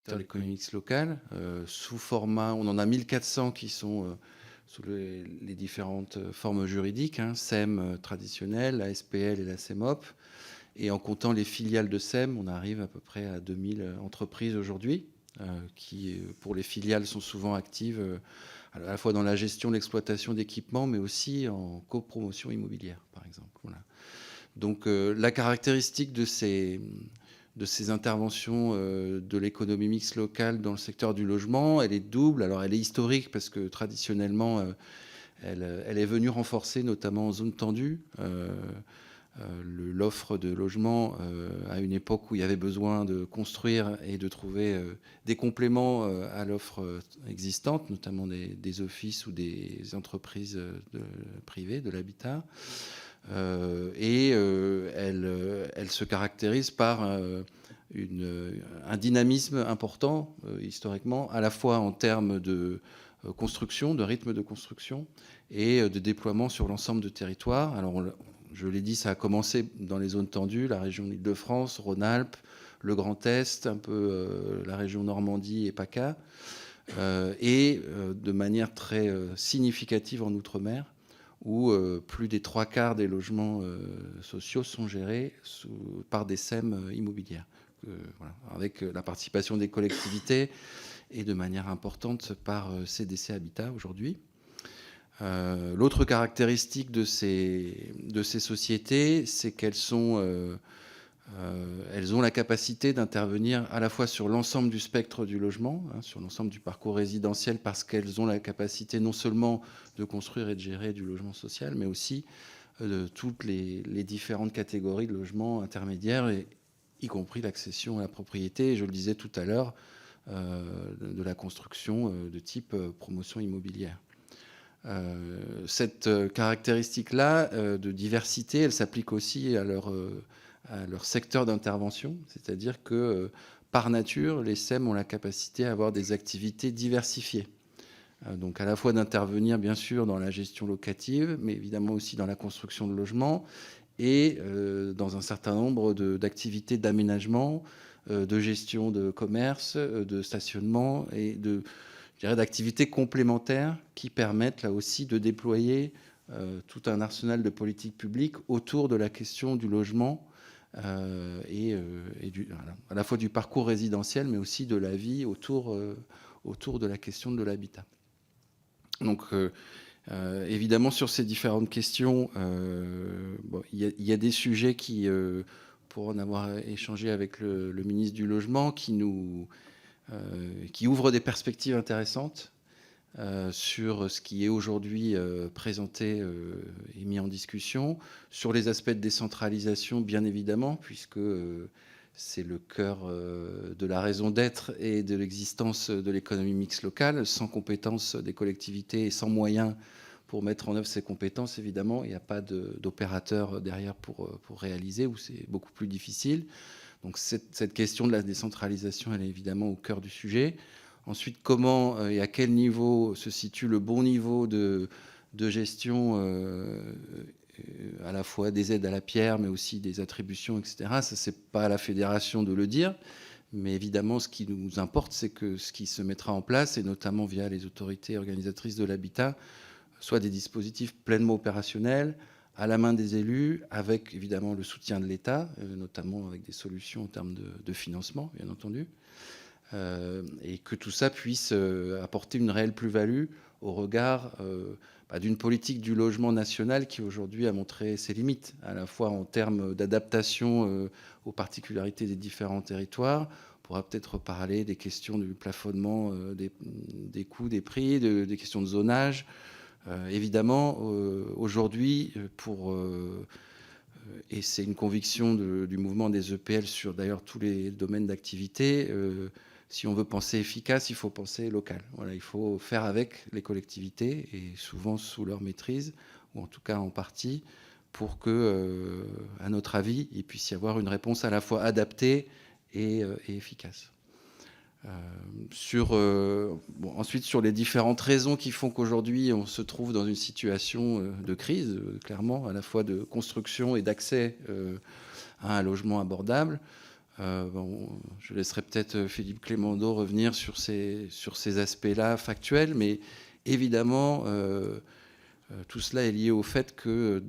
secteur de l'économie mixte locale, sous format, on en a 1400 qui sont sous les différentes formes juridiques, SEM traditionnel, la SPL et la CEMOP. Et en comptant les filiales de SEM, on arrive à peu près à 2000 entreprises aujourd'hui, qui, pour les filiales, sont souvent actives à la fois dans la gestion, l'exploitation d'équipements, mais aussi en copromotion immobilière, par exemple. Voilà. Donc la caractéristique de ces interventions de l'économie mixte locale dans le secteur du logement, elle est double. Alors elle est historique parce que traditionnellement, elle est venue renforcer notamment en zone tendue l'offre de logement à une époque où il y avait besoin de construire et de trouver des compléments à l'offre existante, notamment des offices ou des entreprises privées de l'habitat. Elle se caractérise par un dynamisme important historiquement, à la fois en termes de construction, de rythme de construction et de déploiement sur l'ensemble du territoire. Alors, je l'ai dit, ça a commencé dans les zones tendues, la région d'Île-de-France, Rhône-Alpes, le Grand Est, un peu la région Normandie et PACA, et de manière très significative en Outre-mer, où plus des 3/4 des logements sociaux sont gérés par des SEM immobilières, voilà, avec la participation des collectivités et de manière importante par CDC Habitat aujourd'hui. L'autre caractéristique de ces sociétés, c'est qu'elles ont la capacité d'intervenir à la fois sur l'ensemble du spectre du logement, sur l'ensemble du parcours résidentiel, parce qu'elles ont la capacité non seulement de construire et de gérer du logement social, mais aussi de toutes les différentes catégories de logements intermédiaires, y compris l'accession à la propriété, et je le disais tout à l'heure, de la construction de type promotion immobilière. Cette caractéristique-là de diversité, elle s'applique aussi à leur secteur d'intervention, c'est-à-dire que par nature, les SEM ont la capacité à avoir des activités diversifiées. Donc à la fois d'intervenir bien sûr dans la gestion locative, mais évidemment aussi dans la construction de logements et dans un certain nombre d'activités d'aménagement, de gestion de commerce, de stationnement et d'activités complémentaires qui permettent là aussi de déployer tout un arsenal de politiques publiques autour de la question du logement et à la fois du parcours résidentiel, mais aussi de la vie autour de la question de l'habitat. Donc évidemment, sur ces différentes questions, il y a des sujets qui, pour en avoir échangé avec le ministre du Logement, qui ouvre des perspectives intéressantes sur ce qui est aujourd'hui présenté et mis en discussion, sur les aspects de décentralisation, bien évidemment, puisque c'est le cœur de la raison d'être et de l'existence de l'économie mixte locale. Sans compétences des collectivités et sans moyens pour mettre en œuvre ces compétences, évidemment, il n'y a pas d'opérateur derrière pour réaliser, ou c'est beaucoup plus difficile. Donc cette question de la décentralisation, elle est évidemment au cœur du sujet. Ensuite, comment et à quel niveau se situe le bon niveau de gestion à la fois des aides à la pierre, mais aussi des attributions, etc. Ça, c'est pas à la fédération de le dire. Mais évidemment, ce qui nous importe, c'est que ce qui se mettra en place, et notamment via les autorités organisatrices de l'habitat, soit des dispositifs pleinement opérationnels, à la main des élus, avec évidemment le soutien de l'État, notamment avec des solutions en termes de financement, bien entendu, et que tout ça puisse apporter une réelle plus-value au regard d'une politique du logement national qui aujourd'hui a montré ses limites, à la fois en termes d'adaptation aux particularités des différents territoires. On pourra peut-être parler des questions du plafonnement des coûts, des prix, des questions de zonage. Évidemment, aujourd'hui, et c'est une conviction du mouvement des EPL sur d'ailleurs tous les domaines d'activité, si on veut penser efficace, il faut penser local. Voilà, il faut faire avec les collectivités, et souvent sous leur maîtrise, ou en tout cas en partie, pour que, à notre avis, il puisse y avoir une réponse à la fois adaptée et efficace. Ensuite, sur les différentes raisons qui font qu'aujourd'hui on se trouve dans une situation de crise, clairement, à la fois de construction et d'accès à un logement abordable. Bon, je laisserai peut-être Philippe Clémendeau revenir sur ces aspects-là factuels, mais évidemment, tout cela est lié au fait que,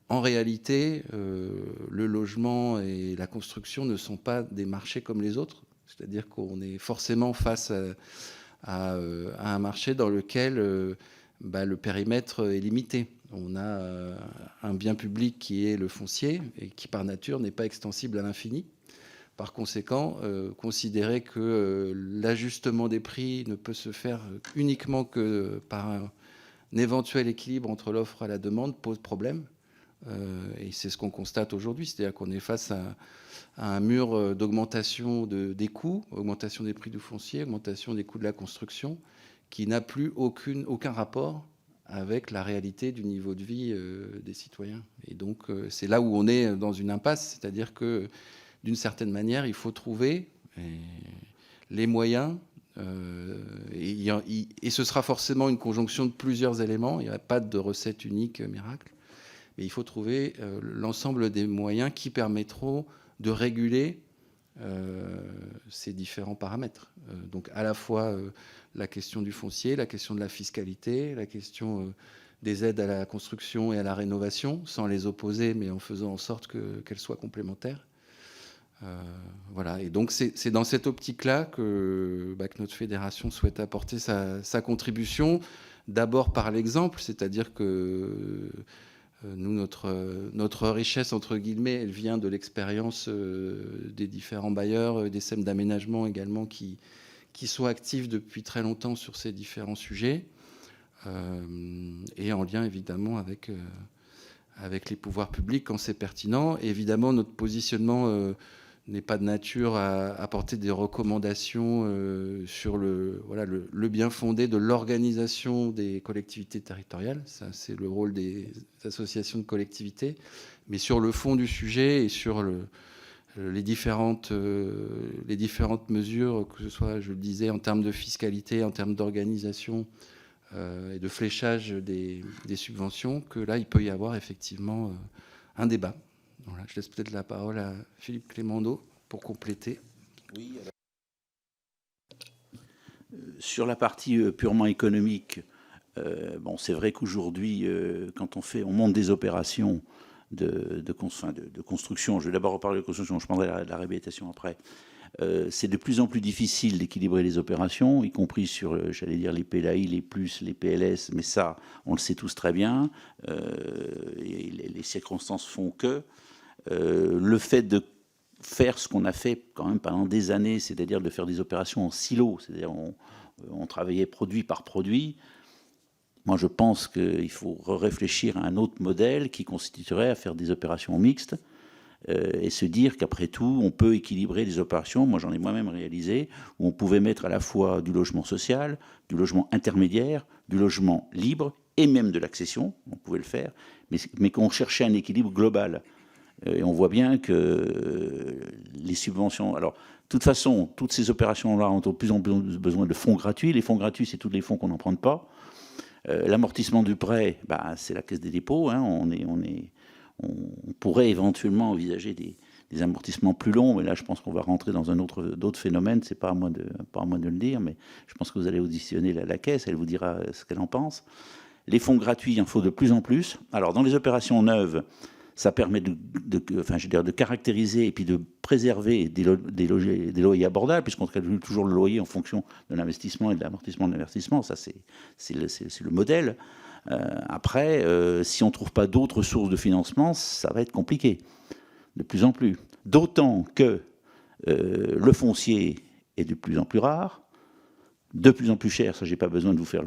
en réalité, le logement et la construction ne sont pas des marchés comme les autres. C'est-à-dire qu'on est forcément face à un marché dans lequel le périmètre est limité. On a un bien public qui est le foncier et qui, par nature, n'est pas extensible à l'infini. Par conséquent, considérer que l'ajustement des prix ne peut se faire uniquement que par un éventuel équilibre entre l'offre et la demande pose problème. Et c'est ce qu'on constate aujourd'hui. C'est-à-dire qu'on est face à un mur d'augmentation des coûts, augmentation des prix du foncier, augmentation des coûts de la construction, qui n'a plus aucun rapport avec la réalité du niveau de vie des citoyens. Et donc, c'est là où on est dans une impasse. C'est-à-dire que, d'une certaine manière, il faut trouver les moyens, et ce sera forcément une conjonction de plusieurs éléments. Il n'y a pas de recette unique miracle, mais il faut trouver l'ensemble des moyens qui permettront de réguler ces différents paramètres. Donc à la fois la question du foncier, la question de la fiscalité, la question des aides à la construction et à la rénovation, sans les opposer, mais en faisant en sorte qu'elles soient complémentaires. Voilà. Et donc c'est dans cette optique-là que notre fédération souhaite apporter sa contribution, d'abord par l'exemple, c'est-à-dire que nous, notre richesse, entre guillemets, elle vient de l'expérience des différents bailleurs, des SEM d'aménagement également, qui sont actifs depuis très longtemps sur ces différents sujets, et en lien évidemment avec les pouvoirs publics quand c'est pertinent. Et évidemment, notre positionnement n'est pas de nature à apporter des recommandations sur le bien fondé de l'organisation des collectivités territoriales. Ça, c'est le rôle des associations de collectivités. Mais sur le fond du sujet et sur les différentes mesures, que ce soit, je le disais, en termes de fiscalité, en termes d'organisation et de fléchage des subventions, que là, il peut y avoir effectivement un débat. Voilà, je laisse peut-être la parole à Philippe Clémendeau pour compléter. Oui, alors, sur la partie purement économique, bon, c'est vrai qu'aujourd'hui, quand on monte des opérations de construction, je vais d'abord reparler de construction, je prendrai la réhabilitation après, c'est de plus en plus difficile d'équilibrer les opérations, y compris sur, j'allais dire, les PLAI, les plus, les PLS, mais ça, on le sait tous très bien, et les circonstances font que le fait de faire ce qu'on a fait quand même pendant des années, c'est-à-dire de faire des opérations en silo, c'est-à-dire on travaillait produit par produit. Moi, je pense qu'il faut réfléchir à un autre modèle qui constituerait à faire des opérations mixtes et se dire qu'après tout, on peut équilibrer les opérations. Moi, j'en ai moi-même réalisé, où on pouvait mettre à la fois du logement social, du logement intermédiaire, du logement libre et même de l'accession, on pouvait le faire, mais qu'on cherchait un équilibre global. Et on voit bien que les subventions... Alors, de toute façon, toutes ces opérations-là ont de plus en plus besoin de fonds gratuits. Les fonds gratuits, c'est tous les fonds qu'on n'emprunte pas. L'amortissement du prêt, c'est la Caisse des dépôts. Hein. On pourrait éventuellement envisager des amortissements plus longs, mais là, je pense qu'on va rentrer dans d'autres phénomènes. C'est pas à moi de le dire, mais je pense que vous allez auditionner la Caisse. Elle vous dira ce qu'elle en pense. Les fonds gratuits, il en faut de plus en plus. Alors, dans les opérations neuves, ça permet de caractériser et puis de préserver des loyers abordables, puisqu'on calcule toujours le loyer en fonction de l'investissement et de l'amortissement de l'investissement. Ça, c'est le modèle. Après, si on ne trouve pas d'autres sources de financement, ça va être compliqué, de plus en plus. D'autant que le foncier est de plus en plus rare, de plus en plus cher, ça j'ai pas besoin de vous faire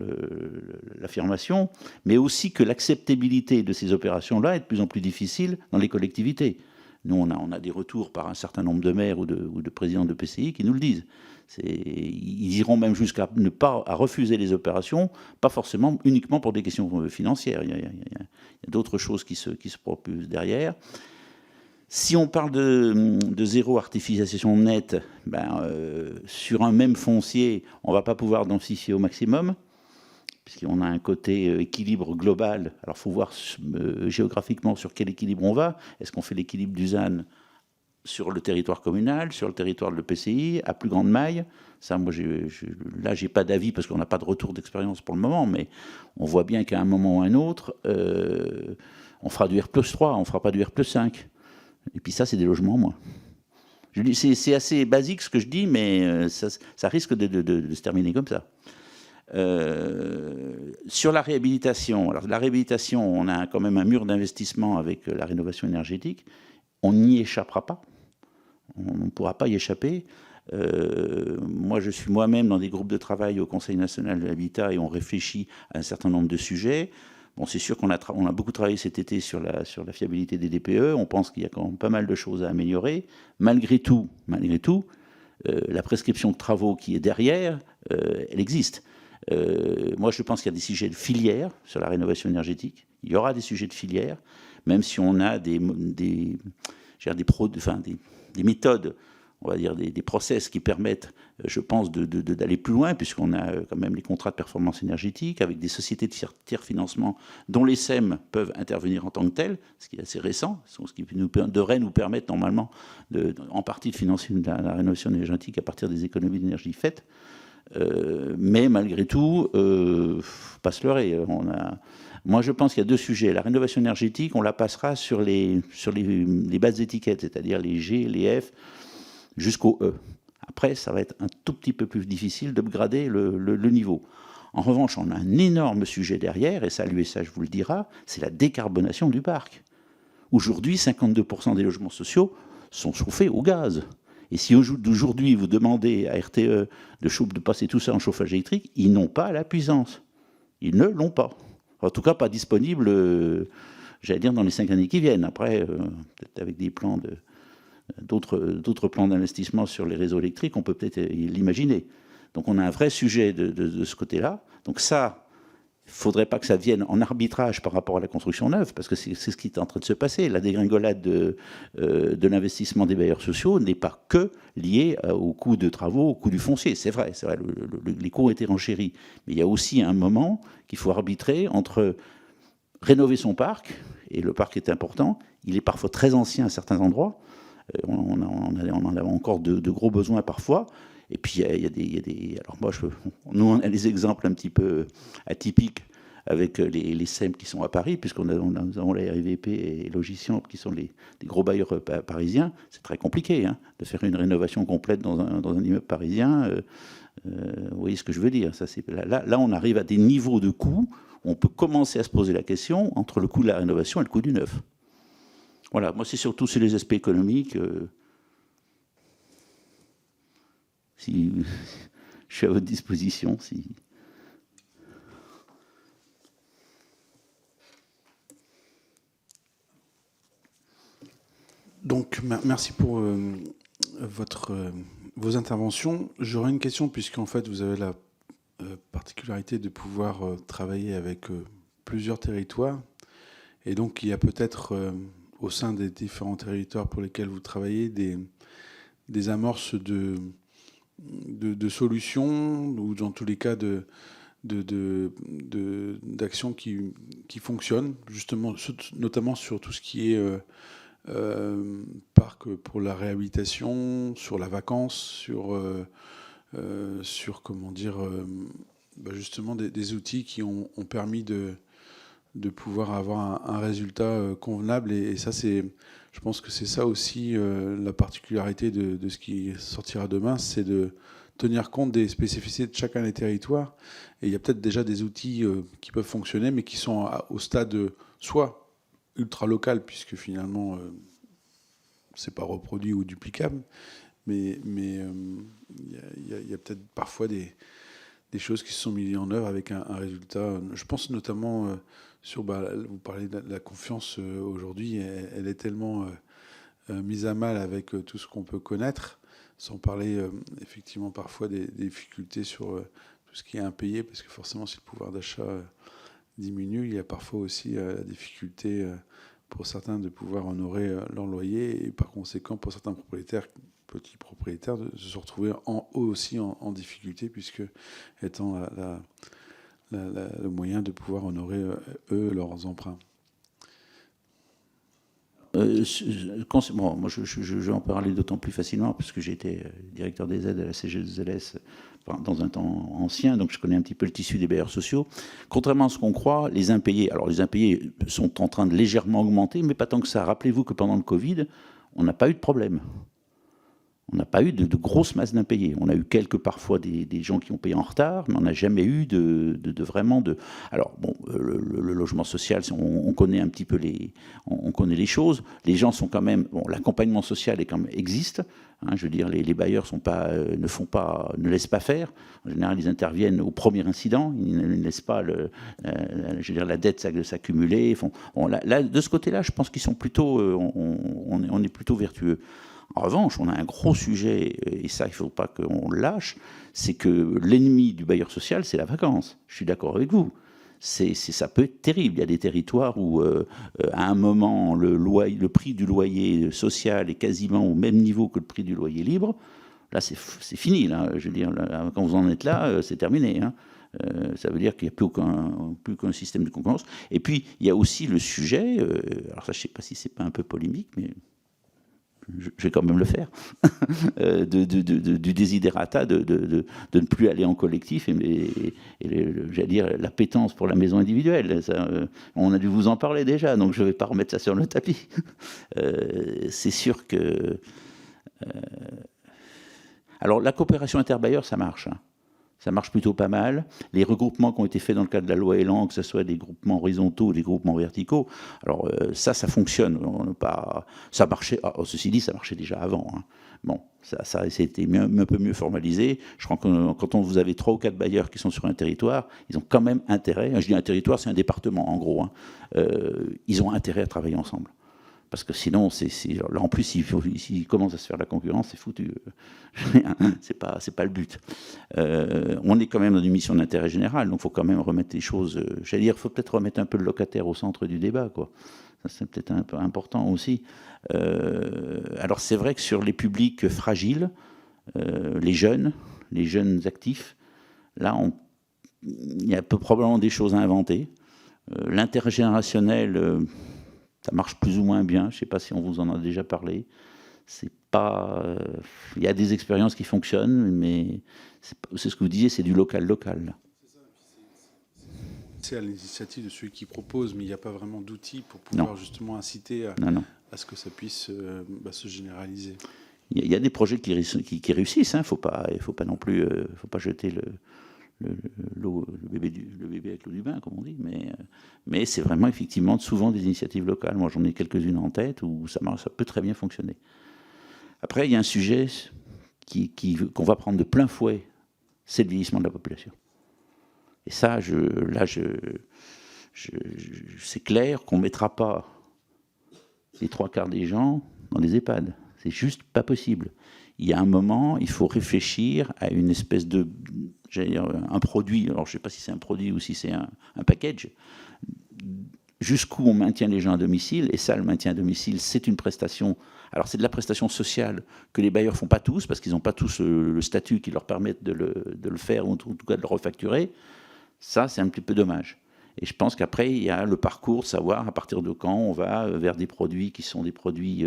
l'affirmation, mais aussi que l'acceptabilité de ces opérations-là est de plus en plus difficile dans les collectivités. Nous, on a des retours par un certain nombre de maires ou de présidents de PCI qui nous le disent. Ils iront même jusqu'à ne pas à refuser les opérations, pas forcément uniquement pour des questions financières. Il y a d'autres choses qui se proposent derrière. Si on parle de zéro artificialisation nette, sur un même foncier, on ne va pas pouvoir densifier au maximum, puisqu'on a un côté équilibre global. Alors, il faut voir géographiquement sur quel équilibre on va. Est-ce qu'on fait l'équilibre du ZAN sur le territoire communal, sur le territoire de l'EPCI, à plus grande maille. Ça, moi, là, j'ai pas d'avis parce qu'on n'a pas de retour d'expérience pour le moment, mais on voit bien qu'à un moment ou à un autre, on fera du R+3, on fera pas du R+5. Et puis ça, c'est des logements en moins. C'est assez basique ce que je dis, mais ça risque de se terminer comme ça. Sur la réhabilitation, alors la réhabilitation, on a quand même un mur d'investissement avec la rénovation énergétique. On n'y échappera pas. On ne pourra pas y échapper. Moi, je suis moi-même dans des groupes de travail au Conseil national de l'habitat et on réfléchit à un certain nombre de sujets. Bon, c'est sûr qu'on a beaucoup travaillé cet été sur la fiabilité des DPE. On pense qu'il y a quand même pas mal de choses à améliorer. Malgré tout, la prescription de travaux qui est derrière, elle existe. Moi, je pense qu'il y a des sujets de filière sur la rénovation énergétique. Il y aura des sujets de filière, même si on a des méthodes, on va dire des process qui permettent, je pense, d'aller plus loin, puisqu'on a quand même les contrats de performance énergétique avec des sociétés de tiers-financement dont les SEM peuvent intervenir en tant que tels, ce qui est assez récent, ce qui devrait nous permettre normalement en partie de financer la rénovation énergétique à partir des économies d'énergie faites. Mais malgré tout, faut pas se leurrer. Moi, je pense qu'il y a deux sujets. La rénovation énergétique, on la passera sur les bases étiquettes, c'est-à-dire les G, les F, jusqu'au E. Après, ça va être un tout petit peu plus difficile d'upgrader le niveau. En revanche, on a un énorme sujet derrière, et ça, l'USH vous le dira, c'est la décarbonation du parc. Aujourd'hui, 52% des logements sociaux sont chauffés au gaz. Et si aujourd'hui vous demandez à RTE de passer tout ça en chauffage électrique, ils n'ont pas la puissance. Ils ne l'ont pas. En tout cas, pas disponible, j'allais dire, dans les 5 années qui viennent. Après, peut-être avec des plans d'autres plans d'investissement sur les réseaux électriques, on peut peut-être l'imaginer. Donc on a un vrai sujet de ce côté-là. Donc ça, il ne faudrait pas que ça vienne en arbitrage par rapport à la construction neuve, parce que c'est ce qui est en train de se passer. La dégringolade de l'investissement des bailleurs sociaux n'est pas que liée au coût de travaux, au coût du foncier. C'est vrai, les coûts ont été renchéris. Mais il y a aussi un moment qu'il faut arbitrer entre rénover son parc, et le parc est important, il est parfois très ancien à certains endroits, on a encore de gros besoins parfois. Et puis, il y a des... Alors moi, nous, on a des exemples un petit peu atypiques avec les SEM qui sont à Paris, puisqu'on nous avons la RIVP et Logician, qui sont des gros bailleurs parisiens. C'est très compliqué de faire une rénovation complète dans un immeuble parisien. Vous voyez ce que je veux dire. Là, on arrive à des niveaux de coûts où on peut commencer à se poser la question entre le coût de la rénovation et le coût du neuf. Voilà, moi, c'est surtout sur les aspects économiques... Si je suis à votre disposition. Donc, merci pour vos interventions. J'aurais une question, puisqu'en fait, vous avez la particularité de pouvoir travailler avec plusieurs territoires. Et donc, il y a peut-être, au sein des différents territoires pour lesquels vous travaillez, des amorces de solutions, ou dans tous les cas d'actions qui fonctionnent, justement, notamment sur tout ce qui est parc pour la réhabilitation, sur la vacance, sur comment dire, justement des outils qui ont permis de pouvoir avoir un résultat convenable. Et ça, je pense que c'est ça aussi la particularité de ce qui sortira demain, c'est de tenir compte des spécificités de chacun des territoires. Et il y a peut-être déjà des outils qui peuvent fonctionner, mais qui sont au stade soit ultra local, puisque finalement, c'est pas reproduit ou duplicable, mais il y a peut-être parfois des choses qui se sont mises en œuvre avec un résultat. Je pense notamment vous parlez de la confiance aujourd'hui, elle est tellement mise à mal avec tout ce qu'on peut connaître, sans parler effectivement parfois des difficultés sur tout ce qui est impayé, parce que forcément si le pouvoir d'achat diminue, il y a parfois aussi la difficulté pour certains de pouvoir honorer leur loyer, et par conséquent pour certains petits propriétaires, de se retrouver eux aussi en difficulté, puisque étant le moyen de pouvoir honorer eux leurs emprunts. bon, moi je vais en parler d'autant plus facilement parce que j'ai été directeur des aides à la CGLS dans un temps ancien, donc je connais un petit peu le tissu des bailleurs sociaux. Contrairement à ce qu'on croit, les impayés, alors les impayés sont en train de légèrement augmenter, mais pas tant que ça. Rappelez-vous que pendant le Covid, on n'a pas eu de problème. On n'a pas eu de grosses masses d'impayés. On a eu parfois des gens qui ont payé en retard, mais on n'a jamais eu vraiment de... Alors, bon, le logement social, on connaît un petit peu on connaît les choses. Les gens sont quand même... Bon, l'accompagnement social existe. Hein, je veux dire, les bailleurs ne laissent pas faire. En général, ils interviennent au premier incident. Ils ne laissent pas la dette s'accumuler. Bon, là, de ce côté-là, je pense qu'ils sont plutôt... on est plutôt vertueux. En revanche, on a un gros sujet, et ça, il ne faut pas qu'on le lâche, c'est que l'ennemi du bailleur social, c'est la vacance. Je suis d'accord avec vous. Ça peut être terrible. Il y a des territoires où, à un moment, le prix du loyer social est quasiment au même niveau que le prix du loyer libre. Là, c'est fini. Là. Je veux dire, là, quand vous en êtes là, c'est terminé. Hein. Ça veut dire qu'il n'y a plus qu'un système de concurrence. Et puis, il y a aussi le sujet, alors ça, je ne sais pas si c'est pas un peu polémique, mais... je vais quand même le faire, du desiderata de ne plus aller en collectif et j'allais dire l'appétence pour la maison individuelle. Ça, on a dû vous en parler déjà, donc je ne vais pas remettre ça sur le tapis. C'est sûr que... alors la coopération interbailleurs, ça marche. Hein. Ça marche plutôt pas mal. Les regroupements qui ont été faits dans le cadre de la loi Elan, que ce soit des groupements horizontaux ou des groupements verticaux, alors ça fonctionne. Ça marchait, ceci dit, ça marchait déjà avant. Hein. Bon, ça a été un peu mieux formalisé. Je crois que quand vous avez 3 ou 4 bailleurs qui sont sur un territoire, ils ont quand même intérêt, je dis un territoire, c'est un département en gros, hein, ils ont intérêt à travailler ensemble. Parce que sinon, là en plus, s'il commence à se faire la concurrence, c'est foutu. c'est pas le but. On est quand même dans une mission d'intérêt général, donc il faut quand même remettre les choses. J'allais dire, il faut peut-être remettre un peu le locataire au centre du débat, quoi. Ça, c'est peut-être un peu important aussi. Alors c'est vrai que sur les publics fragiles, les jeunes actifs, là, il y a probablement des choses à inventer. L'intergénérationnel... ça marche plus ou moins bien. Je ne sais pas si on vous en a déjà parlé. C'est pas. Il y a des expériences qui fonctionnent, mais c'est ce que vous disiez, c'est du local. C'est à l'initiative de celui qui propose, mais il n'y a pas vraiment d'outils pour pouvoir justement inciter à ce que ça puisse se généraliser. Il y a des projets qui réussissent. Il ne faut pas non plus, faut pas jeter le bébé avec l'eau du bain, comme on dit, mais c'est vraiment effectivement souvent des initiatives locales. Moi, j'en ai quelques-unes en tête où ça peut très bien fonctionner. Après, il y a un sujet qu'on va prendre de plein fouet, c'est le vieillissement de la population. Et ça, c'est clair qu'on ne mettra pas les 3/4 des gens dans les EHPAD. C'est juste pas possible. Il y a un moment, il faut réfléchir à une espèce de, j'allais dire, un produit, alors je ne sais pas si c'est un produit ou si c'est un package, jusqu'où on maintient les gens à domicile, et ça, le maintien à domicile, c'est une prestation, alors c'est de la prestation sociale que les bailleurs ne font pas tous, parce qu'ils n'ont pas tous le statut qui leur permette de le faire, ou en tout cas de le refacturer. Ça, c'est un petit peu dommage. Et je pense qu'après, il y a le parcours, savoir à partir de quand on va vers des produits qui sont des produits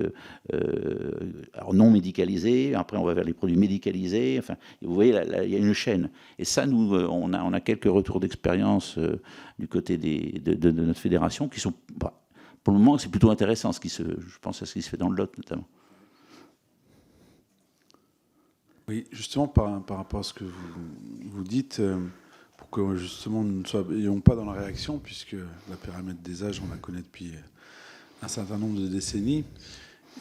alors non médicalisés. Après, on va vers les produits médicalisés. Enfin, vous voyez, là, il y a une chaîne. Et ça, nous, on a quelques retours d'expérience du côté de notre fédération qui sont, pour le moment, c'est plutôt intéressant. Je pense à ce qui se fait dans le Lot, notamment. Oui, justement, par rapport à ce que vous dites... pour que justement nous ne soyons pas dans la réaction, puisque la pyramide des âges, on la connaît depuis un certain nombre de décennies.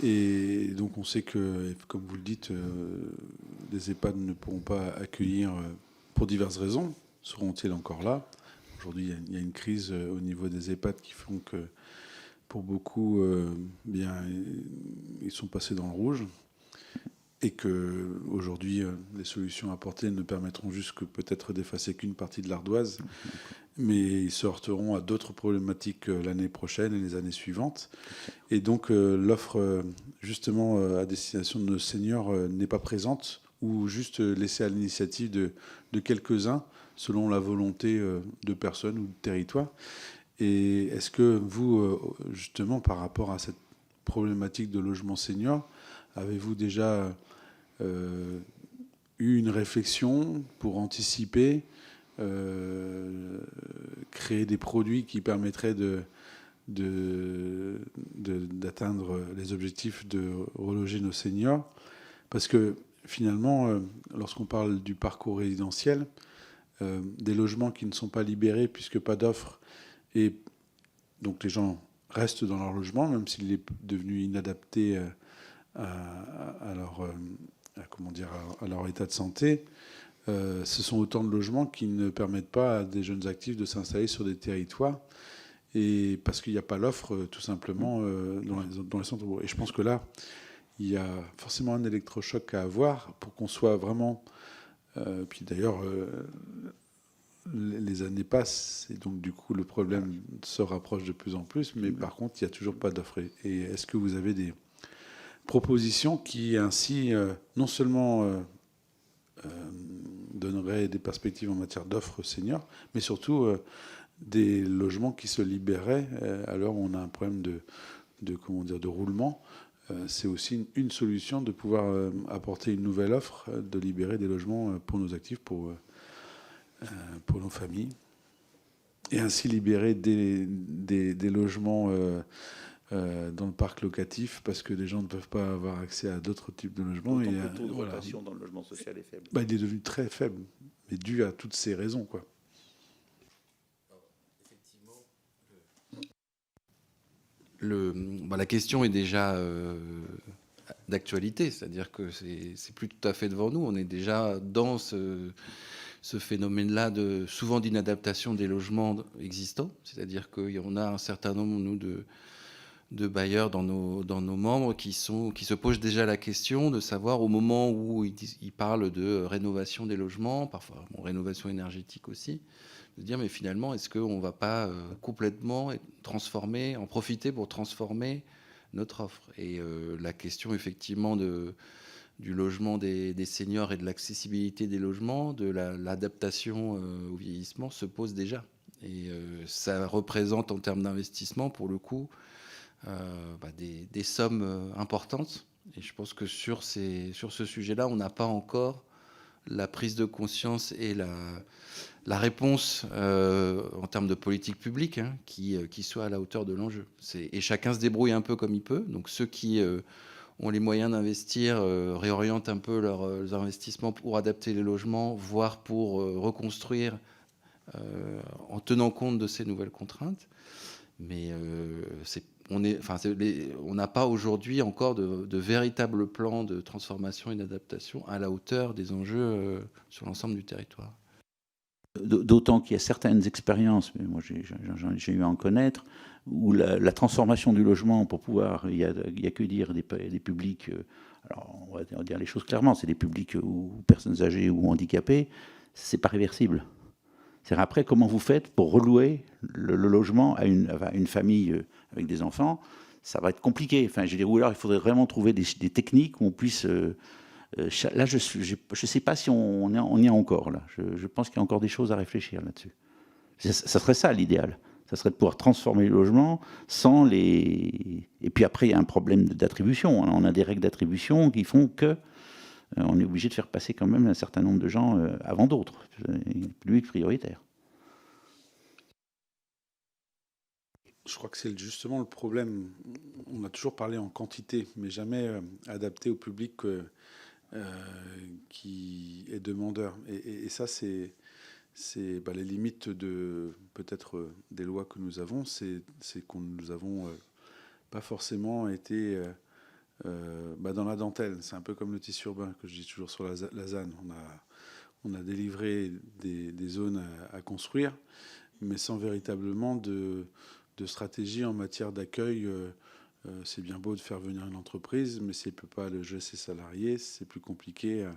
Et donc on sait que, comme vous le dites, les EHPAD ne pourront pas accueillir pour diverses raisons. Seront-ils encore là? Aujourd'hui, il y a une crise au niveau des EHPAD qui font que, pour beaucoup, ils sont passés dans le rouge. Et qu'aujourd'hui, les solutions apportées ne permettront juste que peut-être d'effacer qu'une partie de l'ardoise, mais ils se heurteront à d'autres problématiques l'année prochaine et les années suivantes. Et donc l'offre, justement, à destination de nos seniors n'est pas présente, ou juste laissée à l'initiative de quelques-uns, selon la volonté de personnes ou de territoires. Et est-ce que vous, justement, par rapport à cette problématique de logement senior. Avez-vous déjà eu une réflexion pour anticiper, créer des produits qui permettraient d'atteindre les objectifs de reloger nos seniors? Parce que finalement, lorsqu'on parle du parcours résidentiel, des logements qui ne sont pas libérés puisque pas d'offres, et donc les gens restent dans leur logement, même s'il est devenu inadapté à leur état de santé, ce sont autant de logements qui ne permettent pas à des jeunes actifs de s'installer sur des territoires, et parce qu'il n'y a pas l'offre, tout simplement, dans les centres-bourgs. Et je pense que là, il y a forcément un électrochoc à avoir pour qu'on soit vraiment... puis d'ailleurs, les années passent, et donc du coup, le problème se rapproche de plus en plus, mais par contre, il n'y a toujours pas d'offre. Et est-ce que vous avez des propositions qui, ainsi, non seulement donneraient des perspectives en matière d'offres seniors, mais surtout des logements qui se libéraient à l'heure où on a un problème de roulement? C'est aussi une solution de pouvoir apporter une nouvelle offre, de libérer des logements pour nos actifs, pour nos familles, et ainsi libérer des logements dans le parc locatif, parce que les gens ne peuvent pas avoir accès à d'autres types de logements. Et le taux de rotation dans le logement social est faible. Il est devenu très faible, mais dû à toutes ces raisons, quoi. La question est déjà d'actualité, c'est-à-dire que c'est plus tout à fait devant nous. On est déjà dans ce phénomène-là souvent d'inadaptation des logements existants, c'est-à-dire qu'on a un certain nombre, nous, de bailleurs dans nos membres qui se posent déjà la question de savoir, au moment où ils parlent de rénovation des logements, parfois rénovation énergétique aussi, de dire mais finalement est-ce qu'on ne va pas complètement en profiter pour transformer notre offre. Et la question effectivement du logement des seniors et de l'accessibilité des logements, de l'adaptation au vieillissement se pose déjà. Et ça représente en termes d'investissement pour le coup des sommes importantes. Et je pense que sur ce sujet-là, on n'a pas encore la prise de conscience et la réponse en termes de politique publique qui soit à la hauteur de l'enjeu. Et chacun se débrouille un peu comme il peut. Donc ceux qui ont les moyens d'investir réorientent un peu leurs investissements pour adapter les logements, voire pour reconstruire en tenant compte de ces nouvelles contraintes. Mais on n'a pas aujourd'hui encore de véritable plan de transformation et d'adaptation à la hauteur des enjeux sur l'ensemble du territoire. D'autant qu'il y a certaines expériences, mais moi j'ai eu à en connaître, où la transformation du logement pour pouvoir, il y a que dire des publics, alors on va dire les choses clairement, c'est des publics ou personnes âgées ou handicapées, c'est pas réversible. C'est après comment vous faites pour relouer le logement à une famille avec des enfants, ça va être compliqué. Enfin, je veux dire, ou alors il faudrait vraiment trouver des techniques où on puisse là, je ne sais pas si on y est encore. Là. Je pense qu'il y a encore des choses à réfléchir là-dessus. Ça serait ça l'idéal. Ça serait de pouvoir transformer les logements sans les... Et puis après, il y a un problème d'attribution. On a des règles d'attribution qui font que on est obligé de faire passer quand même un certain nombre de gens avant d'autres. Lui prioritaire. Je crois que c'est justement le problème. On a toujours parlé en quantité, mais jamais adapté au public qui est demandeur. Et ça, c'est les limites de peut-être des lois que nous avons, c'est qu'on nous avons pas forcément été dans la dentelle. C'est un peu comme le tissu urbain que je dis toujours sur la ZAN. On a délivré des zones à construire, mais sans véritablement de stratégie en matière d'accueil. C'est bien beau de faire venir une entreprise, mais si elle ne peut pas loger ses salariés, c'est plus compliqué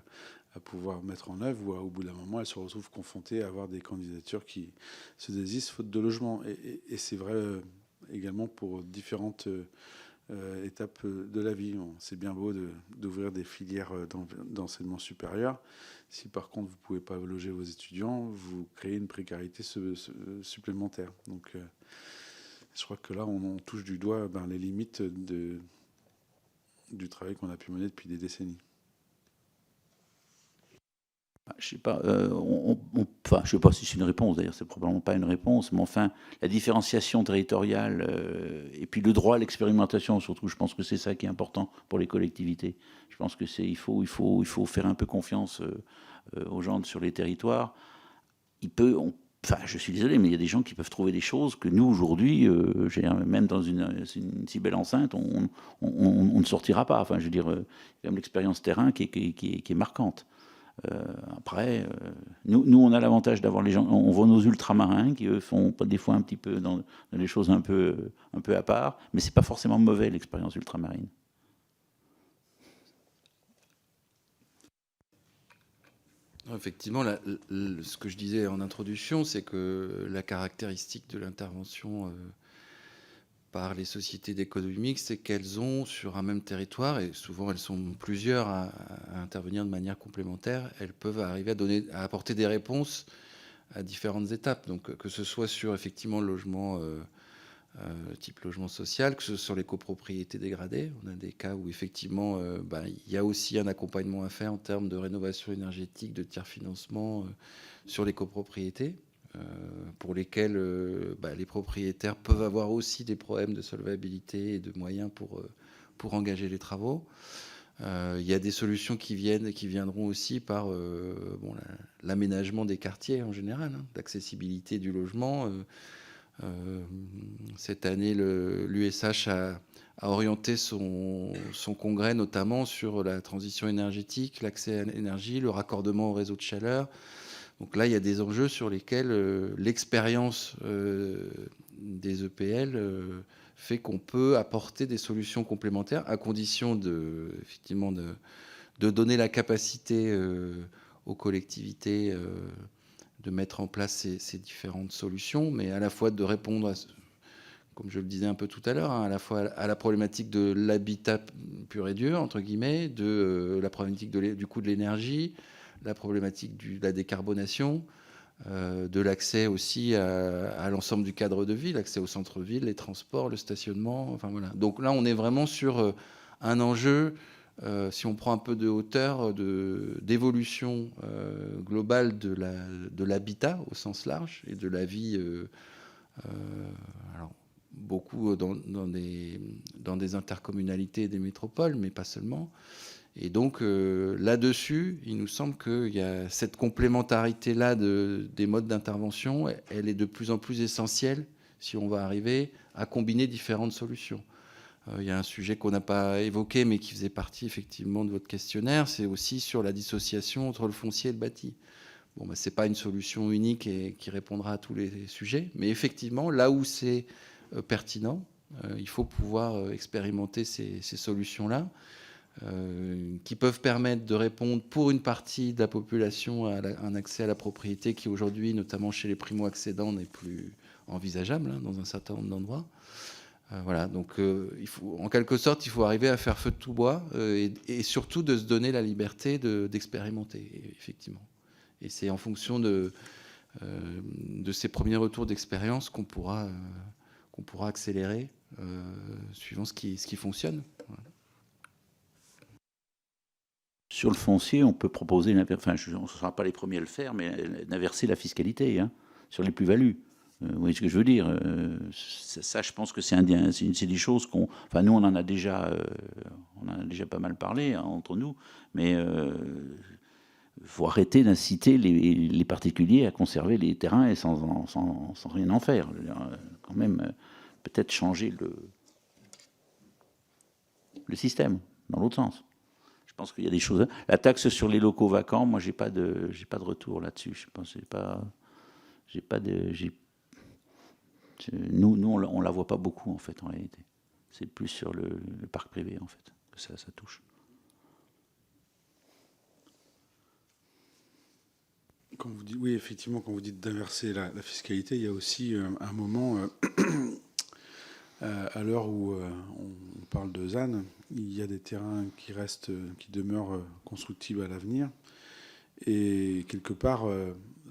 à pouvoir mettre en œuvre, ou au bout d'un moment, elle se retrouve confrontée à avoir des candidatures qui se désistent faute de logement. Et c'est vrai également pour différentes étapes de la vie. C'est bien beau d'ouvrir des filières d'enseignement supérieur. Si par contre vous ne pouvez pas loger vos étudiants, vous créez une précarité supplémentaire. Donc je crois que là, on touche du doigt les limites du travail qu'on a pu mener depuis des décennies. Je sais pas, enfin, je sais pas si c'est une réponse, d'ailleurs, c'est probablement pas une réponse, mais enfin, la différenciation territoriale et puis le droit à l'expérimentation, surtout, je pense que c'est ça qui est important pour les collectivités. Je pense que il faut faire un peu confiance aux gens sur les territoires. Enfin, je suis désolé, mais il y a des gens qui peuvent trouver des choses que nous, aujourd'hui, même dans une si belle enceinte, on ne sortira pas. Enfin, je veux dire, il y a quand même l'expérience terrain qui est marquante. Après, nous, on a l'avantage d'avoir les gens. On voit nos ultramarins qui, eux, font des fois un petit peu dans les choses un peu à part, mais c'est pas forcément mauvais, l'expérience ultramarine. Effectivement, ce que je disais en introduction, c'est que la caractéristique de l'intervention par les sociétés d'économie mixte, c'est qu'elles ont sur un même territoire, et souvent elles sont plusieurs à intervenir de manière complémentaire, elles peuvent arriver à apporter des réponses à différentes étapes. Donc que ce soit sur effectivement le logement type logement social, que ce soit sur les copropriétés dégradées, on a des cas où effectivement il y a aussi un accompagnement à faire en termes de rénovation énergétique, de tiers financement sur les copropriétés. Pour lesquels les propriétaires peuvent avoir aussi des problèmes de solvabilité et de moyens pour engager les travaux. Il y a des solutions qui viendront aussi par l'aménagement des quartiers en général, d'accessibilité du logement. Cette année, l'USH a orienté son congrès notamment sur la transition énergétique, l'accès à l'énergie, le raccordement au réseau de chaleur. Donc là, il y a des enjeux sur lesquels l'expérience des EPL fait qu'on peut apporter des solutions complémentaires à condition effectivement de donner la capacité aux collectivités de mettre en place ces différentes solutions, mais à la fois de répondre, comme je le disais un peu tout à l'heure, à la fois à la problématique de l'habitat pur et dur, entre guillemets, de la problématique du coût de l'énergie, la problématique de la décarbonation, de l'accès aussi à l'ensemble du cadre de vie, l'accès au centre-ville, les transports, le stationnement. Enfin, voilà. Donc là, on est vraiment sur un enjeu, si on prend un peu de hauteur, d'évolution globale de l'habitat au sens large et de la vie, alors, beaucoup dans des intercommunalités et des métropoles, mais pas seulement. Et donc là-dessus, il nous semble qu'il y a cette complémentarité-là des modes d'intervention, elle est de plus en plus essentielle si on va arriver à combiner différentes solutions. Il y a un sujet qu'on n'a pas évoqué, mais qui faisait partie effectivement de votre questionnaire, c'est aussi sur la dissociation entre le foncier et le bâti. Bon, ce n'est pas une solution unique et qui répondra à tous les sujets, mais effectivement, là où c'est pertinent, il faut pouvoir expérimenter ces solutions-là. Qui peuvent permettre de répondre pour une partie de la population à un accès à la propriété qui aujourd'hui, notamment chez les primo-accédants, n'est plus envisageable dans un certain nombre d'endroits. Voilà, donc en quelque sorte, il faut arriver à faire feu de tout bois et surtout de se donner la liberté d'expérimenter, effectivement. Et c'est en fonction de ces premiers retours d'expérience qu'on pourra accélérer suivant ce qui fonctionne. Voilà. Sur le foncier, on peut proposer, on ne sera pas les premiers à le faire, mais d'inverser la fiscalité sur les plus-values. Vous voyez ce que je veux dire ça, je pense que c'est des choses qu'on... Enfin, nous, on en a déjà pas mal parlé entre nous, mais il faut arrêter d'inciter les particuliers à conserver les terrains et sans rien en faire. Quand même, peut-être changer le système, dans l'autre sens. Je pense qu'il y a des choses. La taxe sur les locaux vacants, moi, j'ai pas de retour là-dessus. Je pense, nous, on la voit pas beaucoup en fait en réalité. C'est plus sur le parc privé en fait que ça touche. Quand vous dites, oui, effectivement, quand vous dites d'inverser la fiscalité, il y a aussi un moment. À l'heure où on parle de ZAN, il y a des terrains qui demeurent constructibles à l'avenir. Et quelque part,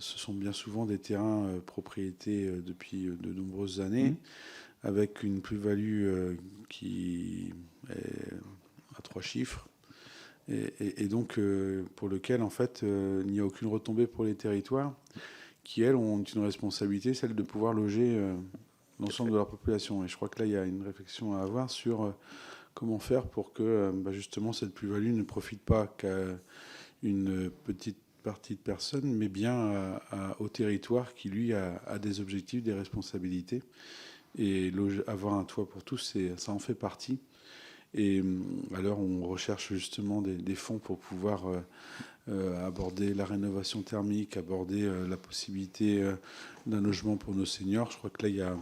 ce sont bien souvent des terrains propriétés depuis de nombreuses années, avec une plus-value qui est à 3 chiffres, et donc pour lequel, en fait, il n'y a aucune retombée pour les territoires, qui, elles, ont une responsabilité, celle de pouvoir loger l'ensemble de leur population. Et je crois que là, il y a une réflexion à avoir sur comment faire pour que, justement, cette plus-value ne profite pas qu'à une petite partie de personnes, mais bien au territoire qui, lui, a des objectifs, des responsabilités. Et avoir un toit pour tous, ça en fait partie. Et à l'heure où on recherche justement des fonds pour pouvoir aborder la rénovation thermique, aborder la possibilité d'un logement pour nos seniors, je crois que là, il y a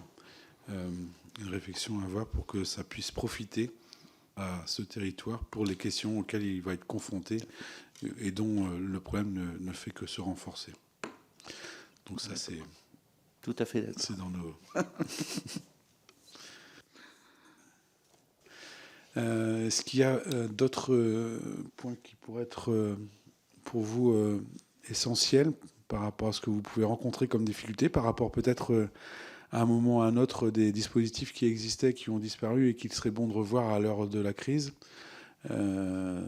une réflexion à avoir pour que ça puisse profiter à ce territoire pour les questions auxquelles il va être confronté et dont le problème ne fait que se renforcer. Donc ça, c'est... Tout à fait d'accord. C'est dans nos... Est-ce qu'il y a d'autres points qui pourraient être pour vous essentiels par rapport à ce que vous pouvez rencontrer comme difficulté, par rapport peut-être à un moment ou à un autre des dispositifs qui existaient, qui ont disparu et qu'il serait bon de revoir à l'heure de la crise? Alors,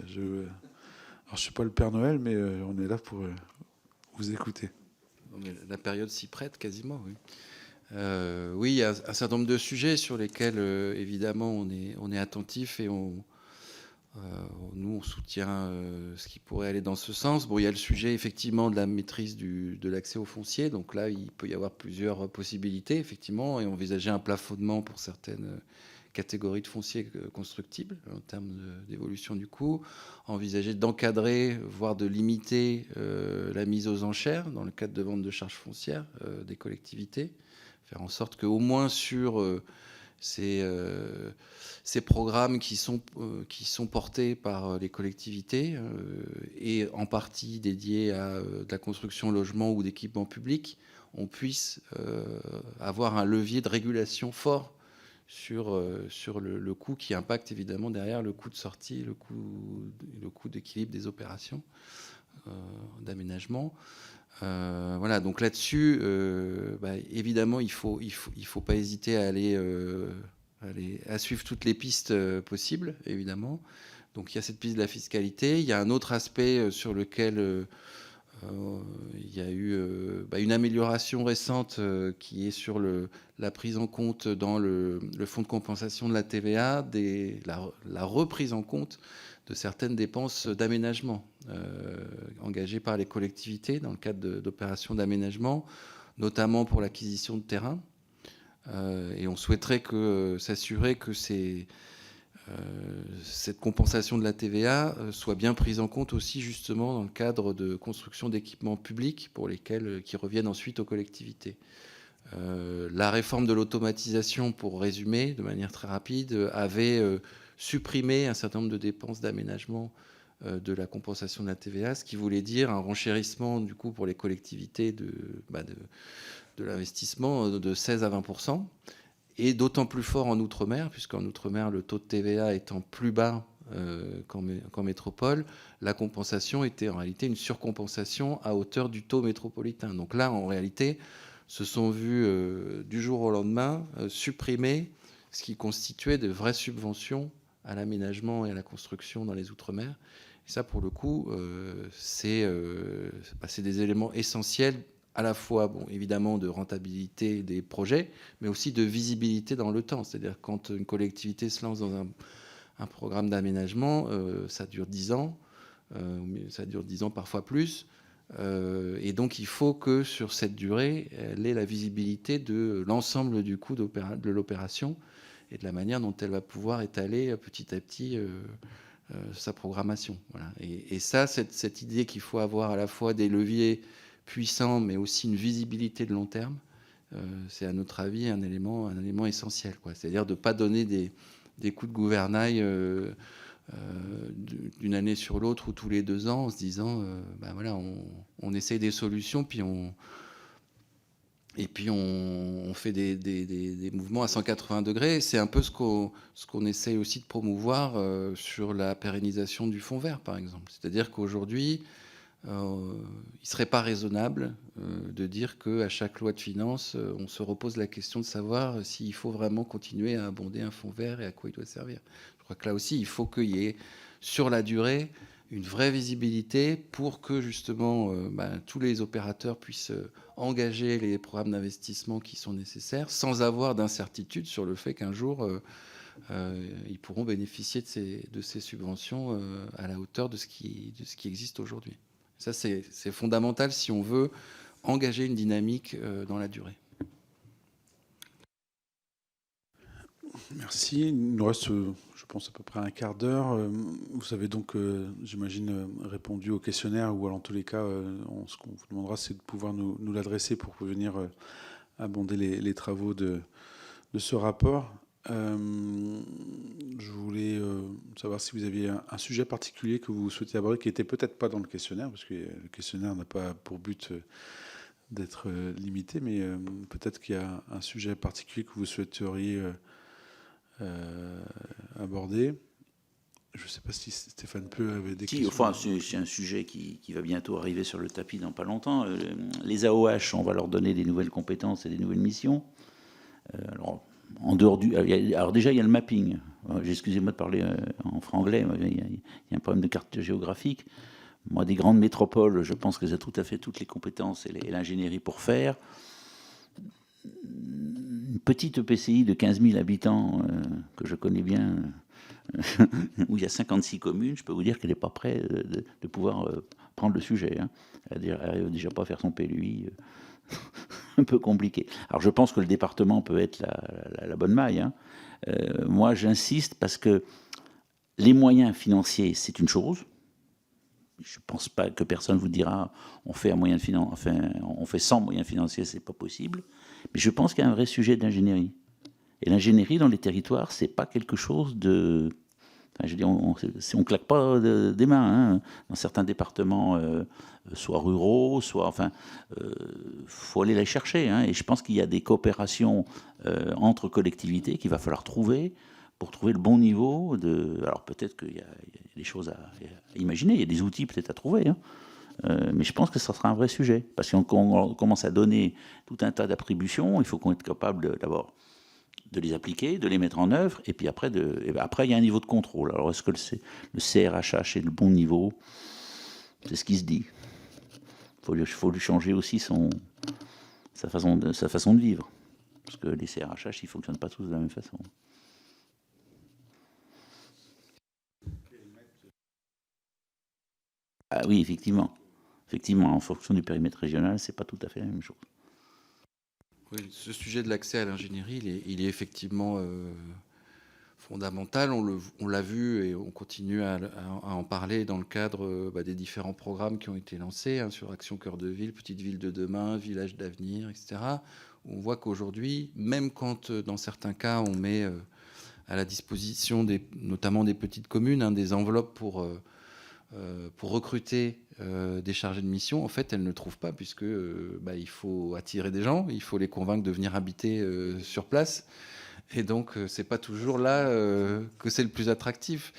je ne suis pas le Père Noël, mais on est là pour vous écouter. La période s'y prête quasiment, oui. Oui, il y a un certain nombre de sujets sur lesquels, évidemment, on est attentif et nous, on soutient ce qui pourrait aller dans ce sens. Bon, il y a le sujet, effectivement, de la maîtrise de l'accès au foncier. Donc là, il peut y avoir plusieurs possibilités, effectivement, et envisager un plafonnement pour certaines catégories de foncier constructibles en termes d'évolution du coût, envisager d'encadrer, voire de limiter la mise aux enchères dans le cadre de vente de charges foncières des collectivités, faire en sorte qu'au moins sur ces programmes qui sont portés par les collectivités et en partie dédiés à de la construction logement ou d'équipements publics, on puisse avoir un levier de régulation fort sur le coût qui impacte évidemment derrière le coût de sortie, le coût d'équilibre des opérations d'aménagement. Voilà, donc là-dessus, évidemment, il faut pas hésiter à suivre toutes les pistes possibles, évidemment. Donc il y a cette piste de la fiscalité. Il y a un autre aspect sur lequel il y a eu une amélioration récente qui est sur la prise en compte dans le fonds de compensation de la TVA, la reprise en compte de certaines dépenses d'aménagement engagées par les collectivités dans le cadre d'opérations d'aménagement, notamment pour l'acquisition de terrain. Et on souhaiterait s'assurer que cette compensation de la TVA soit bien prise en compte aussi justement dans le cadre de construction d'équipements publics qui reviennent ensuite aux collectivités. La réforme de l'automatisation, pour résumer de manière très rapide, avait supprimé un certain nombre de dépenses d'aménagement de la compensation de la TVA, ce qui voulait dire un renchérissement du coup pour les collectivités de l'investissement de 16 à 20%. Et d'autant plus fort en Outre-mer, puisqu'en Outre-mer, le taux de TVA étant plus bas qu'en métropole, la compensation était en réalité une surcompensation à hauteur du taux métropolitain. Donc là, en réalité, se sont vus du jour au lendemain supprimer ce qui constituait de vraies subventions à l'aménagement et à la construction dans les Outre-mer. Et ça, pour le coup, c'est des éléments essentiels à la fois, évidemment, de rentabilité des projets, mais aussi de visibilité dans le temps. C'est-à-dire quand une collectivité se lance dans un programme d'aménagement, ça dure 10 ans, ça dure 10 ans, parfois plus. Et donc, il faut que sur cette durée, elle ait la visibilité de l'ensemble du coût de l'opération et de la manière dont elle va pouvoir étaler petit à petit sa programmation. Voilà. Et ça, cette idée qu'il faut avoir à la fois des leviers puissant, mais aussi une visibilité de long terme, c'est à notre avis un élément essentiel. C'est-à-dire de ne pas donner des coups de gouvernail d'une année sur l'autre ou tous les 2 ans en se disant on essaye des solutions, puis on fait des mouvements à 180 degrés. C'est un peu ce qu'on essaye aussi de promouvoir sur la pérennisation du fonds vert, par exemple. C'est-à-dire qu'aujourd'hui, il ne serait pas raisonnable de dire qu'à chaque loi de finances, on se repose la question de savoir s'il faut vraiment continuer à abonder un fonds vert et à quoi il doit servir. Je crois que là aussi, il faut qu'il y ait, sur la durée, une vraie visibilité pour que justement tous les opérateurs puissent engager les programmes d'investissement qui sont nécessaires sans avoir d'incertitude sur le fait qu'un jour, ils pourront bénéficier de ces subventions à la hauteur de ce qui existe aujourd'hui. Ça, c'est fondamental si on veut engager une dynamique dans la durée. Merci. Il nous reste, je pense, à peu près un quart d'heure. Vous avez donc, j'imagine, répondu au questionnaire, ou alors, en tous les cas, ce qu'on vous demandera, c'est de pouvoir nous l'adresser pour venir abonder les travaux de ce rapport. Je voulais savoir si vous aviez un sujet particulier que vous souhaitiez aborder, qui n'était peut-être pas dans le questionnaire, parce que le questionnaire n'a pas pour but d'être limité, mais peut-être qu'il y a un sujet particulier que vous souhaiteriez aborder. Je ne sais pas si Stéphane Peu avait des questions. Enfin, c'est un sujet qui va bientôt arriver sur le tapis dans pas longtemps. Les AOH, on va leur donner des nouvelles compétences et des nouvelles missions. Alors, en dehors alors déjà, il y a le mapping. Excusez-moi de parler en franglais. Il y a un problème de carte géographique. Moi, des grandes métropoles, je pense qu'elles ont tout à fait toutes les compétences et l'ingénierie pour faire. Une petite EPCI de 15 000 habitants que je connais bien, où il y a 56 communes, je peux vous dire qu'elle n'est pas prête de pouvoir prendre le sujet. Hein. Elle n'arrive déjà pas à faire son PLUI. Un peu compliqué. Alors je pense que le département peut être la bonne maille. Hein. Moi, j'insiste parce que les moyens financiers, c'est une chose. Je ne pense pas que personne vous dira on fait on fait sans moyens financiers, c'est pas possible. Mais je pense qu'il y a un vrai sujet d'ingénierie. Et l'ingénierie dans les territoires, c'est pas quelque chose de... Enfin, je veux dire, on claque pas des mains. Hein. Dans certains départements, soit ruraux, soit... Enfin, faut aller les chercher. Hein. Et je pense qu'il y a des coopérations entre collectivités qu'il va falloir trouver pour trouver le bon niveau de... Alors peut-être qu'il y a des choses à imaginer, il y a des outils peut-être à trouver. Hein. Mais je pense que ça sera un vrai sujet. Parce qu'on commence à donner tout un tas d'attributions, il faut qu'on soit capable d'abord de les appliquer, de les mettre en œuvre, et puis après, après il y a un niveau de contrôle. Alors est-ce que le CRHH est le bon niveau? C'est ce qui se dit. Il faut lui changer aussi sa façon de vivre. Parce que les CRHH, ils ne fonctionnent pas tous de la même façon. Ah oui, effectivement. Effectivement, en fonction du périmètre régional, c'est pas tout à fait la même chose. Oui, ce sujet de l'accès à l'ingénierie, il est effectivement fondamental. On l'a vu et on continue à en parler dans le cadre des différents programmes qui ont été lancés hein, sur Action Cœur de Ville, Petite Ville de demain, Village d'avenir, etc. On voit qu'aujourd'hui, même quand dans certains cas on met à la disposition notamment des petites communes hein, des enveloppes pour recruter des chargés de mission, en fait, elles ne trouvent pas, puisque il faut attirer des gens, il faut les convaincre de venir habiter sur place. Et donc, c'est pas toujours là que c'est le plus attractif.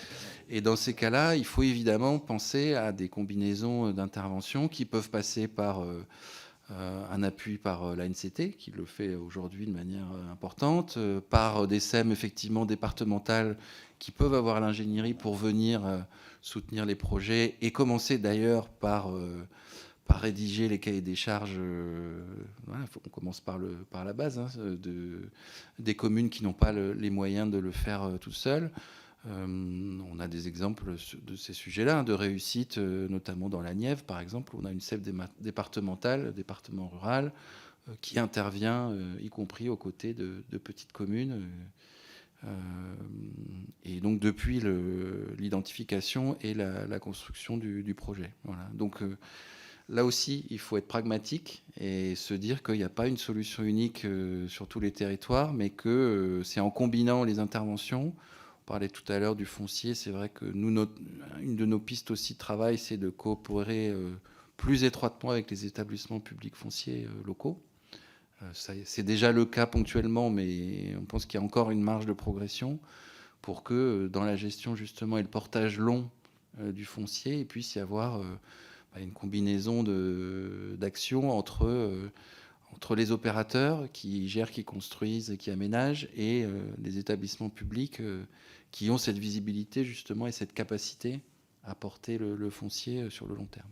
Et dans ces cas-là, il faut évidemment penser à des combinaisons d'interventions qui peuvent passer par un appui par l'ANCT, qui le fait aujourd'hui de manière importante, par des SEM effectivement départementales qui peuvent avoir l'ingénierie pour venir soutenir les projets et commencer d'ailleurs par rédiger les cahiers des charges. Voilà, on commence par la base hein, des communes qui n'ont pas les moyens de le faire tout seuls. On a des exemples de ces sujets-là, hein, de réussite, notamment dans la Nièvre, par exemple. On a une SEF départementale, département rural, qui intervient, y compris aux côtés de petites communes. Et donc depuis l'identification et la construction du projet. Voilà. Donc là aussi, il faut être pragmatique et se dire qu'il n'y a pas une solution unique sur tous les territoires, mais que c'est en combinant les interventions. On parlait tout à l'heure du foncier. C'est vrai que nous, une de nos pistes aussi de travail, c'est de coopérer plus étroitement avec les établissements publics fonciers locaux. C'est déjà le cas ponctuellement, mais on pense qu'il y a encore une marge de progression pour que dans la gestion justement et le portage long du foncier, il puisse y avoir une combinaison d'actions entre les opérateurs qui gèrent, qui construisent, qui aménagent, et les établissements publics qui ont cette visibilité justement et cette capacité à porter le foncier sur le long terme.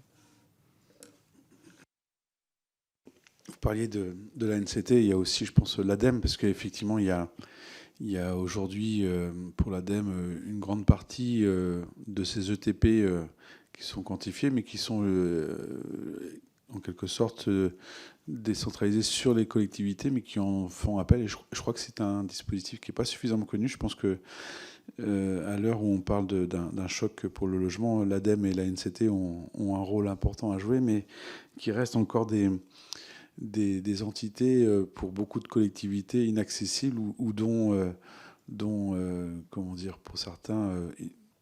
Vous parliez de l'ANCT, il y a aussi, je pense, l'ADEME, parce qu'effectivement, il y a aujourd'hui, pour l'ADEME, une grande partie de ces ETP qui sont quantifiés, mais qui sont en quelque sorte décentralisés sur les collectivités, mais qui en font appel. Et je crois que c'est un dispositif qui n'est pas suffisamment connu. Je pense que à l'heure où on parle d'un choc pour le logement, l'ADEME et l'ANCT ont un rôle important à jouer, mais qui restent encore des entités pour beaucoup de collectivités inaccessibles ou dont comment dire, pour certains,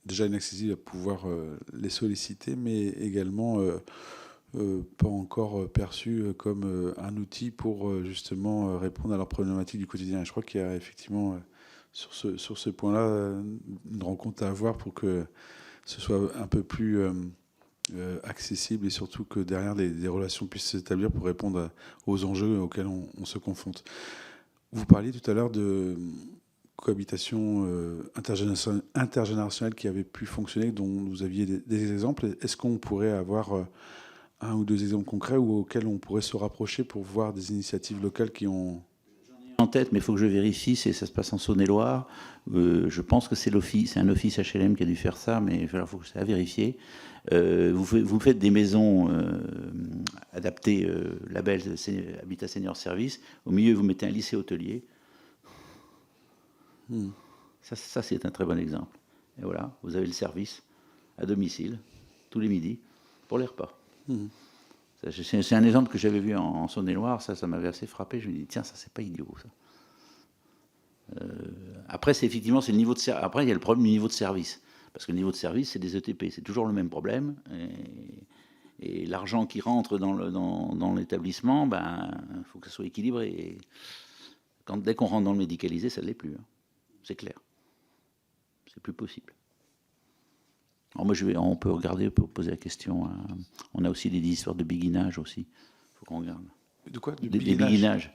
déjà inaccessible à pouvoir les solliciter, mais également pas encore perçu comme un outil pour justement répondre à leurs problématiques du quotidien. Et je crois qu'il y a effectivement sur ce point-là une rencontre à avoir pour que ce soit un peu plus accessible et surtout que derrière des relations puissent s'établir pour répondre aux enjeux auxquels on se confronte. Vous parliez tout à l'heure de cohabitation intergénérationnelle qui avait pu fonctionner, dont vous aviez des exemples. Est-ce qu'on pourrait avoir un ou deux exemples concrets ou auxquels on pourrait se rapprocher pour voir des initiatives locales qui ont... En tête, mais il faut que je vérifie, ça se passe en Saône-et-Loire. Je pense que c'est un office HLM qui a dû faire ça, mais il faut que c'est à vérifier. Vous faites des maisons adaptées, label Habitat Senior Service. Au milieu, vous mettez un lycée hôtelier. Ça, c'est un très bon exemple. Et voilà, vous avez le service à domicile, tous les midis, pour les repas. C'est un exemple que j'avais vu en Saône-et-Loire, ça m'avait assez frappé. Je me dis, tiens, ça, c'est pas idiot, ça. Après, c'est le niveau de service. Après, il y a le problème du niveau de service. Parce que le niveau de service, c'est des ETP. C'est toujours le même problème. Et l'argent qui rentre dans l'établissement, il faut que ça soit équilibré. Et dès qu'on rentre dans le médicalisé, ça ne l'est plus. Hein. C'est clair. C'est plus possible. Alors moi, on peut regarder, on peut poser la question. On a aussi des histoires de biguinage aussi. Il faut qu'on regarde. De quoi? Des biguinages.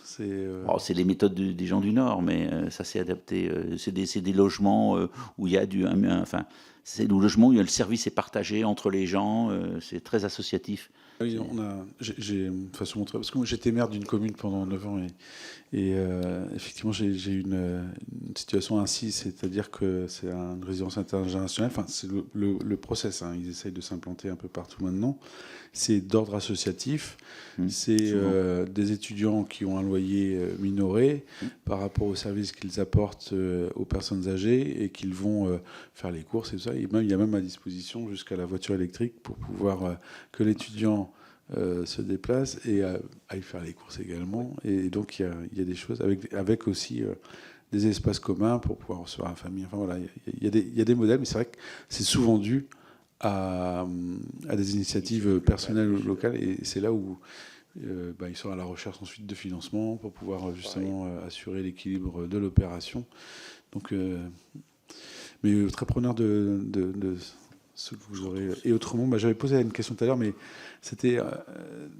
C'est les méthodes des gens du Nord, mais ça s'est adapté. C'est des logements où il y a c'est des logements où le service est partagé entre les gens. C'est très associatif. Oui, j'ai une façon de montrer, parce que moi j'étais maire d'une commune pendant 9 ans et effectivement j'ai eu une situation ainsi, c'est-à-dire que c'est une résidence intergénérationnelle, enfin c'est le process, hein, ils essayent de s'implanter un peu partout maintenant, c'est d'ordre associatif, c'est des étudiants qui ont un loyer minoré par rapport aux services qu'ils apportent aux personnes âgées et qu'ils vont faire les courses et tout ça, et même, il y a même à disposition jusqu'à la voiture électrique pour pouvoir que l'étudiant se déplace et aille faire les courses également. Et donc, il y a des choses avec aussi des espaces communs pour pouvoir recevoir la famille. Enfin, voilà, il y a des modèles, mais c'est vrai que c'est souvent dû à des initiatives personnelles ou locales. Et c'est là où ils sont à la recherche ensuite de financement pour pouvoir justement assurer l'équilibre de l'opération. Donc, mais très preneur de ce que vous aurez. Et autrement, j'avais posé une question tout à l'heure, mais c'était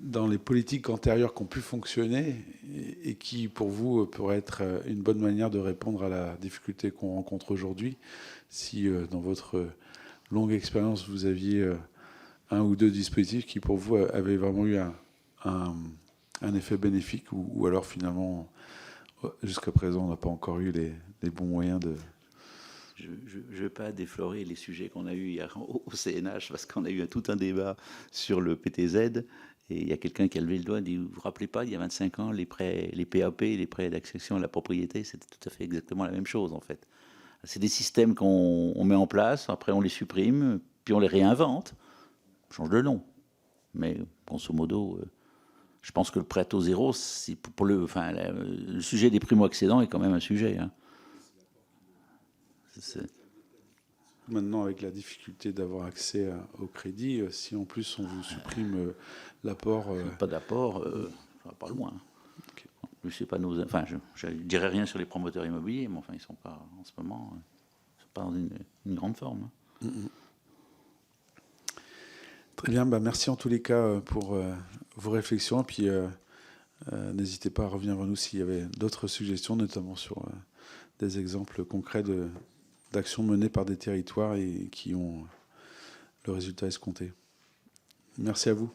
dans les politiques antérieures qui ont pu fonctionner et qui, pour vous, pourraient être une bonne manière de répondre à la difficulté qu'on rencontre aujourd'hui. Si, dans votre longue expérience, vous aviez un ou deux dispositifs qui, pour vous, avaient vraiment eu un effet bénéfique ou alors, finalement, jusqu'à présent, on n'a pas encore eu les bons moyens de... Je ne vais pas déflorer les sujets qu'on a eus hier au CNH, parce qu'on a eu tout un débat sur le PTZ, et il y a quelqu'un qui a levé le doigt et dit, vous vous rappelez pas, il y a 25 ans, les PAP, les prêts d'accession à la propriété, c'était tout à fait exactement la même chose, en fait. C'est des systèmes qu'on met en place, après on les supprime, puis on les réinvente, on change de nom. Mais, grosso modo, je pense que le prêt à taux zéro, le sujet des primo-accédants est quand même un sujet, hein. Maintenant, avec la difficulté d'avoir accès au crédit, si en plus on vous supprime l'apport... Pas d'apport, pas loin. Okay. Je sais pas je dirais rien sur les promoteurs immobiliers, mais enfin, ils sont pas, en ce moment, ils sont pas dans une grande forme. Hein. Très bien, merci en tous les cas pour vos réflexions. Et puis n'hésitez pas à revenir vers nous s'il y avait d'autres suggestions, notamment sur des exemples concrets d'actions menées par des territoires et qui ont le résultat escompté. Merci à vous.